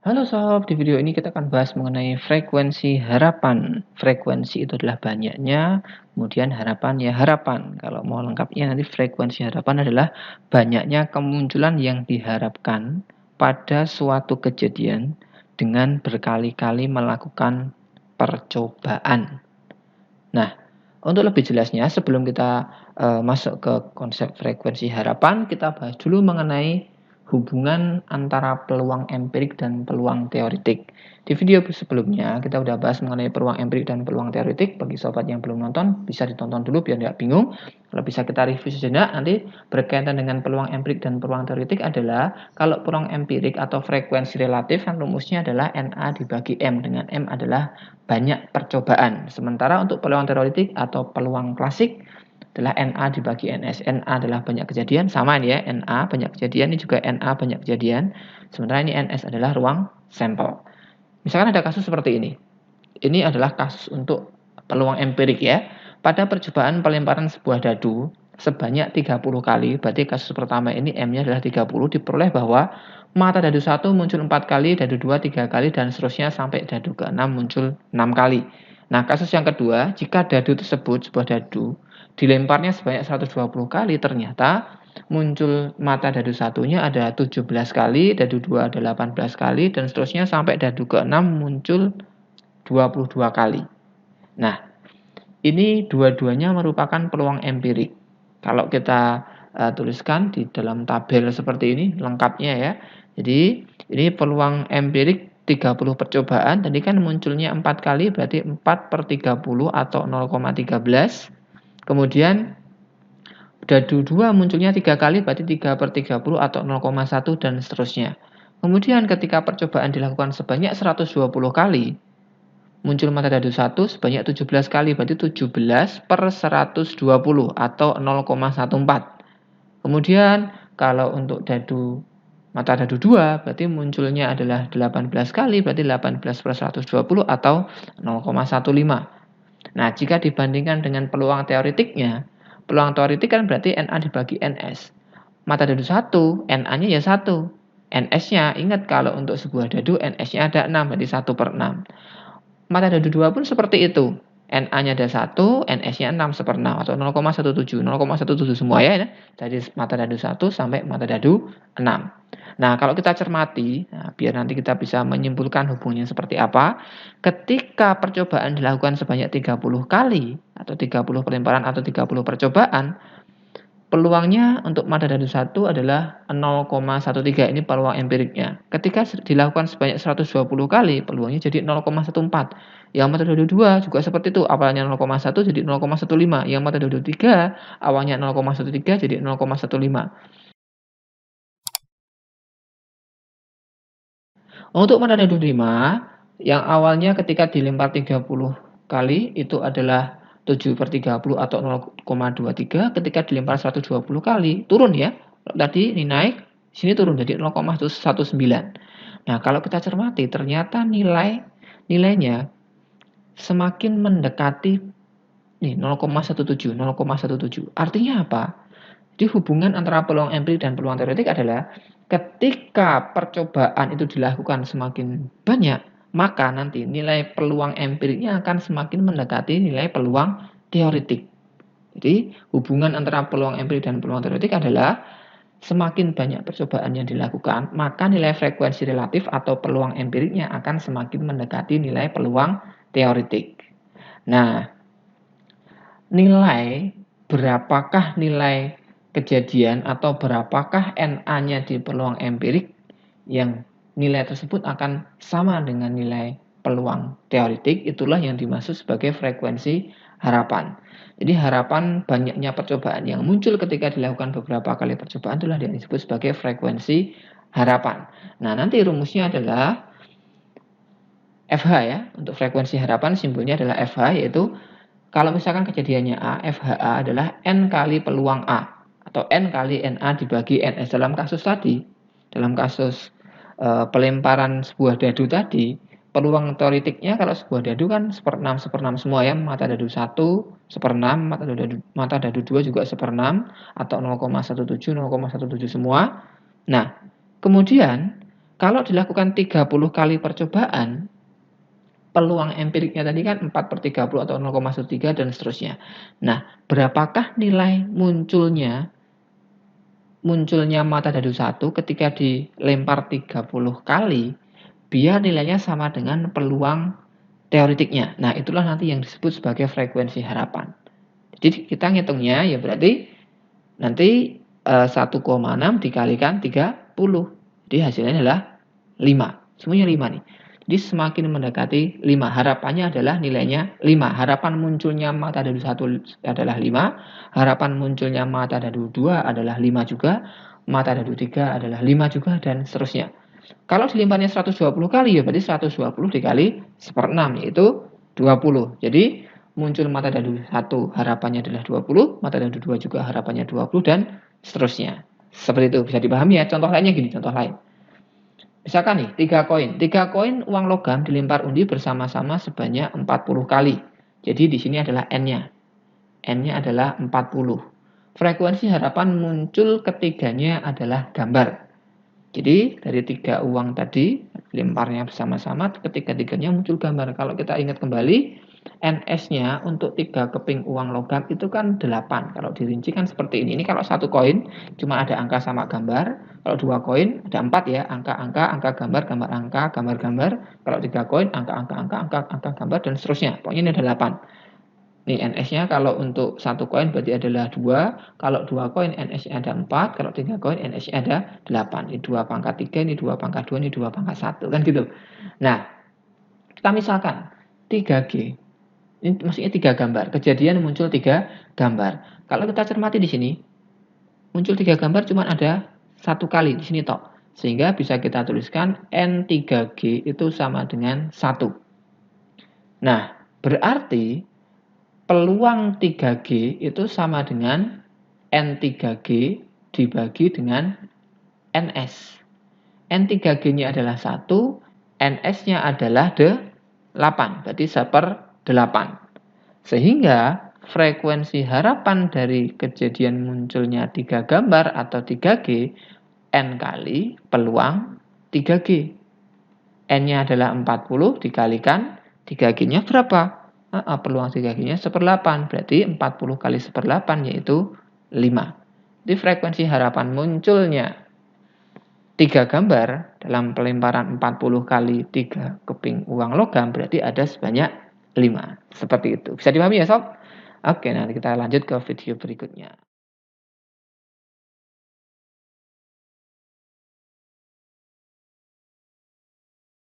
Halo sob, di video ini kita akan bahas mengenai frekuensi harapan. Frekuensi itu adalah banyaknya, kemudian harapan ya harapan. Kalau mau lengkapnya nanti frekuensi harapan adalah banyaknya kemunculan yang diharapkan pada suatu kejadian dengan berkali-kali melakukan percobaan. Nah, untuk lebih jelasnya sebelum kita masuk ke konsep frekuensi harapan, kita bahas dulu mengenai hubungan antara peluang empirik dan peluang teoretik. Di video sebelumnya kita udah bahas mengenai peluang empirik dan peluang teoretik. Bagi sobat yang belum nonton bisa ditonton dulu biar nggak bingung. Kalau bisa kita review sejenak nanti berkaitan dengan peluang empirik dan peluang teoretik adalah kalau peluang empirik atau frekuensi relatif kan rumusnya adalah NA dibagi M, dengan M adalah banyak percobaan. Sementara untuk peluang teoretik atau peluang klasik adalah NA dibagi NS. NA adalah banyak kejadian, sama ini ya, NA banyak kejadian, ini juga NA banyak kejadian. Sementara ini NS adalah ruang sampel. Misalkan ada kasus seperti ini. Ini adalah kasus untuk peluang empirik ya. Pada percobaan pelemparan sebuah dadu sebanyak 30 kali, berarti kasus pertama ini M-nya adalah 30, diperoleh bahwa mata dadu 1 muncul 4 kali, dadu 2 3 kali, dan seterusnya sampai dadu ke-6 muncul 6 kali. Nah, kasus yang kedua, jika dadu tersebut, sebuah dadu, dilemparnya sebanyak 120 kali, ternyata muncul mata dadu satunya ada 17 kali, dadu 2 ada 18 kali, dan seterusnya sampai dadu ke-6 muncul 22 kali. Nah, ini dua-duanya merupakan peluang empirik. Kalau kita tuliskan di dalam tabel seperti ini lengkapnya ya. Jadi, ini peluang empirik 30 percobaan, tadi kan munculnya 4 kali berarti 4 per 30 atau 0,13. Kemudian dadu 2 munculnya 3 kali berarti 3 per 30 atau 0,1 dan seterusnya. Kemudian ketika percobaan dilakukan sebanyak 120 kali, muncul mata dadu 1 sebanyak 17 kali berarti 17 per 120 atau 0,14. Kemudian kalau untuk mata dadu 2 berarti munculnya adalah 18 kali berarti 18 per 120 atau 0,15. Nah, jika dibandingkan dengan peluang teoretiknya, peluang teoretik kan berarti NA dibagi NS. Mata dadu 1, NA-nya ya 1. NS-nya, ingat kalau untuk sebuah dadu NS-nya ada 6, berarti 1 per 6. Mata dadu 2 pun seperti itu. NA-nya ada 1, NS-nya 6 seperenam atau 0,17. 0,17 semua ya. Dari mata dadu 1 sampai mata dadu 6. Nah, kalau kita cermati, biar nanti kita bisa menyimpulkan hubungannya seperti apa. Ketika percobaan dilakukan sebanyak 30 kali, atau 30 pelemparan atau 30 percobaan, peluangnya untuk mata dadu 1 adalah 0,13. Ini peluang empiriknya. Ketika dilakukan sebanyak 120 kali, peluangnya jadi 0,14. Yang mata dadu 2 juga seperti itu. Awalnya 0,1 jadi 0,15. Yang mata dadu 3 awalnya 0,13 jadi 0,15. Untuk mata dadu 5, yang awalnya ketika dilempar 30 kali itu adalah 7 per 30 atau 0,23, ketika dilempar 120 kali turun ya. Tadi ini naik, sini turun jadi 0,19. Nah, kalau kita cermati ternyata nilainya semakin mendekati nih 0,17, 0,17. Artinya apa? Jadi hubungan antara peluang empirik dan peluang teoretik adalah ketika percobaan itu dilakukan semakin banyak, maka nanti nilai peluang empiriknya akan semakin mendekati nilai peluang teoretik. Jadi hubungan antara peluang empirik dan peluang teoretik adalah semakin banyak percobaan yang dilakukan, maka nilai frekuensi relatif atau peluang empiriknya akan semakin mendekati nilai peluang teoretik. Nah, berapakah nilai kejadian atau berapakah NA-nya di peluang empirik, yang nilai tersebut akan sama dengan nilai peluang teoretik, itulah yang dimaksud sebagai frekuensi harapan. Jadi harapan banyaknya percobaan yang muncul ketika dilakukan beberapa kali percobaan itulah yang disebut sebagai frekuensi harapan. Nah, nanti rumusnya adalah FH ya. Untuk frekuensi harapan simbolnya adalah FH, yaitu kalau misalkan kejadiannya A, FHA adalah N kali peluang A atau N kali NA dibagi NS. Dalam kasus tadi, dalam kasus pelemparan sebuah dadu tadi, peluang teoretiknya kalau sebuah dadu kan seperenam semua ya, mata dadu 1 seperenam, mata dadu 2 juga seperenam atau 0,17 semua. Nah, kemudian Kalau dilakukan 30 kali percobaan, peluang empiriknya tadi kan 4/30 atau 0,13 dan seterusnya. Nah, berapakah nilai munculnya mata dadu 1 ketika dilempar 30 kali, biar nilainya sama dengan peluang teoretiknya. Nah, itulah nanti yang disebut sebagai frekuensi harapan. Jadi kita ngitungnya ya berarti nanti 1,6 dikalikan 30. Jadi hasilnya adalah 5. Semuanya 5 nih. Jadi semakin mendekati 5. Harapannya adalah nilainya 5. Harapan munculnya mata dadu 1 adalah 5. Harapan munculnya mata dadu 2 adalah 5 juga. Mata dadu 3 adalah 5 juga dan seterusnya. Kalau dilimparnya 120 kali ya berarti 120 dikali 1/6 yaitu 20. Jadi muncul mata dadu 1 harapannya adalah 20, mata dadu 2 juga harapannya 20 dan seterusnya. Seperti itu bisa dipahami ya. Contoh lainnya gini, contoh lain. Misalkan nih 3 koin. 3 koin uang logam dilempar undi bersama-sama sebanyak 40 kali. Jadi di sini adalah N-nya. N-nya adalah 40. Frekuensi harapan muncul ketiganya adalah gambar. Jadi dari 3 uang tadi lemparnya bersama-sama, ketiga-tiganya muncul gambar. Kalau kita ingat kembali, NS-nya untuk 3 keping uang logam itu kan 8. Kalau dirinci kan seperti ini. Ini kalau 1 koin cuma ada angka sama gambar. Kalau 2 koin ada 4 ya, angka-angka, angka gambar, gambar angka, gambar-gambar. Kalau 3 koin angka-angka, angka gambar dan seterusnya. Pokoknya ini ada 8. Nih NS-nya kalau untuk 1 koin berarti adalah 2. Kalau 2 koin NS-nya ada 4. Kalau 3 koin NS-nya ada 8. Ini 2 pangkat 3, ini 2 pangkat 2, ini 2 pangkat 1. Kan gitu. Nah, kita misalkan 3G. Ini maksudnya 3 gambar. Kejadian muncul 3 gambar. Kalau kita cermati di sini, muncul 3 gambar cuma ada 1 kali di sini tok. Sehingga bisa kita tuliskan N3G itu sama dengan 1. Nah, berarti peluang 3G itu sama dengan N3G dibagi dengan NS. N3G-nya adalah 1, NS-nya adalah 8. Berarti 1/8. Sehingga frekuensi harapan dari kejadian munculnya 3 gambar atau 3G, N kali peluang 3G. N-nya adalah 40 dikalikan 3G-nya berapa? Peluang 3G-nya 1/8. Berarti 40 kali 1/8 yaitu 5. Jadi frekuensi harapan munculnya 3 gambar dalam pelemparan 40 kali 3 keping uang logam berarti ada sebanyak 5. Seperti itu. Bisa dipahami ya sob? Oke, nanti kita lanjut ke video berikutnya.